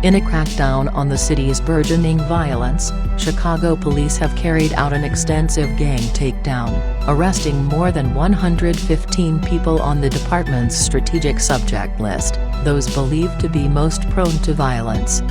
In a crackdown on the city's burgeoning violence, Chicago police have carried out an extensive gang takedown, arresting more than 115 people on the department's strategic subject list, those believed to be most prone to violence.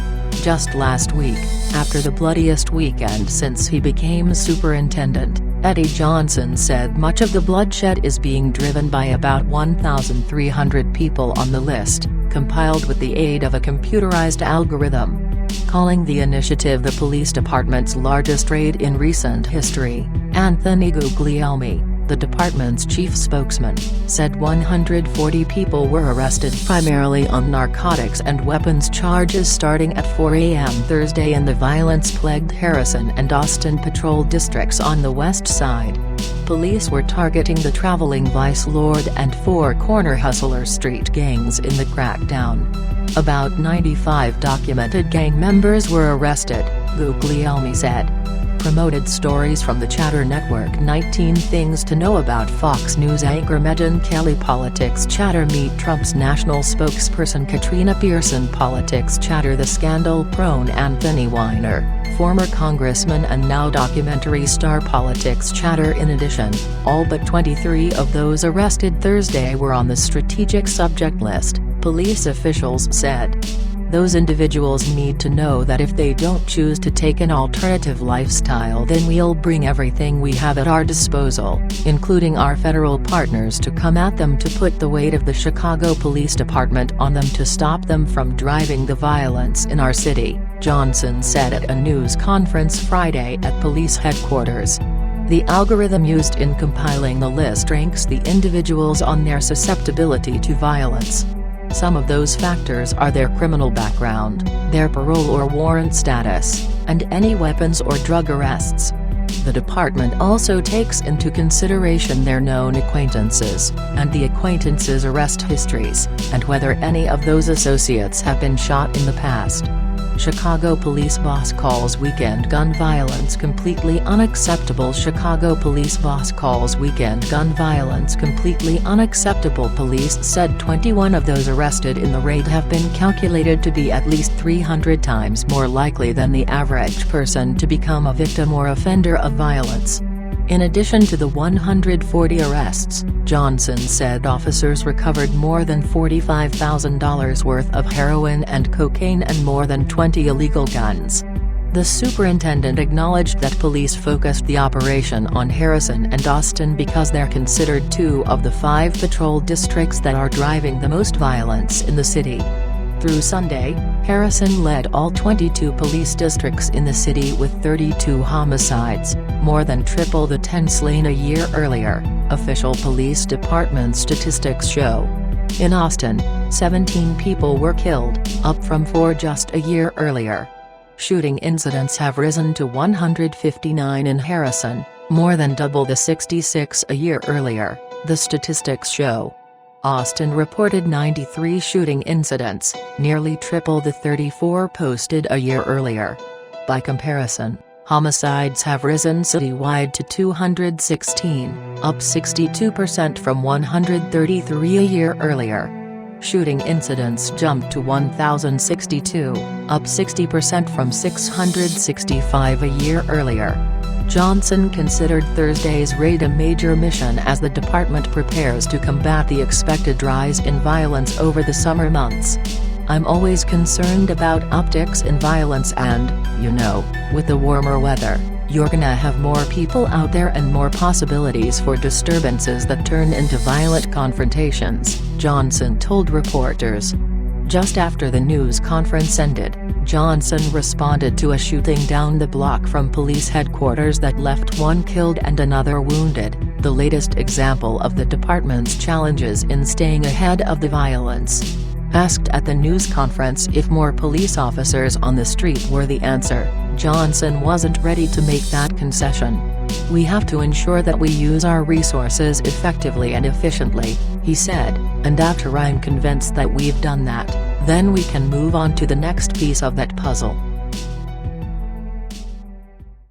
Just last week, after the bloodiest weekend since he became superintendent, Eddie Johnson said much of the bloodshed is being driven by about 1,300 people on the list, compiled with the aid of a computerized algorithm. Calling the initiative the police department's largest raid in recent history, Anthony Guglielmi, the department's chief spokesman, said 140 people were arrested primarily on narcotics and weapons charges starting at 4 a.m. Thursday in the violence-plagued Harrison and Austin patrol districts on the west side. Police were targeting the traveling Vice Lord and Four Corner Hustler Street gangs in the crackdown. About 95 documented gang members were arrested, Guglielmi said. Promoted stories from the Chatter Network. 19 Things to Know About Fox News anchor Megyn Kelly. Politics Chatter. Meet Trump's national spokesperson Katrina Pearson. Politics Chatter. The scandal-prone Anthony Weiner, former congressman and now documentary star. Politics Chatter. In addition, all but 23 of those arrested Thursday were on the strategic subject list, police officials said. Those individuals need to know that if they don't choose to take an alternative lifestyle, then we'll bring everything we have at our disposal, including our federal partners, to come at them, to put the weight of the Chicago Police Department on them to stop them from driving the violence in our city, Johnson said at a news conference Friday at police headquarters. The algorithm used in compiling the list ranks the individuals on their susceptibility to violence. Some of those factors are their criminal background, their parole or warrant status, and any weapons or drug arrests. The department also takes into consideration their known acquaintances, and the acquaintances' arrest histories, and whether any of those associates have been shot in the past. Chicago police boss calls weekend gun violence completely unacceptable. Chicago police boss calls weekend gun violence completely unacceptable. Police said 21 of those arrested in the raid have been calculated to be at least 300 times more likely than the average person to become a victim or offender of violence. In addition to the 140 arrests, Johnson said officers recovered more than $45,000 worth of heroin and cocaine and more than 20 illegal guns. The superintendent acknowledged that police focused the operation on Harrison and Austin because they're considered two of the 5 patrol districts that are driving the most violence in the city. Through Sunday, Harrison led all 22 police districts in the city with 32 homicides, more than triple the 10 slain a year earlier, official police department statistics show. In Austin, 17 people were killed, up from 4 just a year earlier. Shooting incidents have risen to 159 in Harrison, more than double the 66 a year earlier, the statistics show. Austin reported 93 shooting incidents, nearly triple the 34 posted a year earlier. By comparison, homicides have risen citywide to 216, up 62% from 133 a year earlier. Shooting incidents jumped to 1,062, up 60% from 665 a year earlier. Johnson considered Thursday's raid a major mission as the department prepares to combat the expected rise in violence over the summer months. I'm always concerned about optics in violence and, with the warmer weather, you're gonna have more people out there and more possibilities for disturbances that turn into violent confrontations, Johnson told reporters. Just after the news conference ended, Johnson responded to a shooting down the block from police headquarters that left 1 killed and another wounded, the latest example of the department's challenges in staying ahead of the violence. Asked at the news conference if more police officers on the street were the answer, Johnson wasn't ready to make that concession. We have to ensure that we use our resources effectively and efficiently, he said, and after I'm convinced that we've done that, then we can move on to the next piece of that puzzle.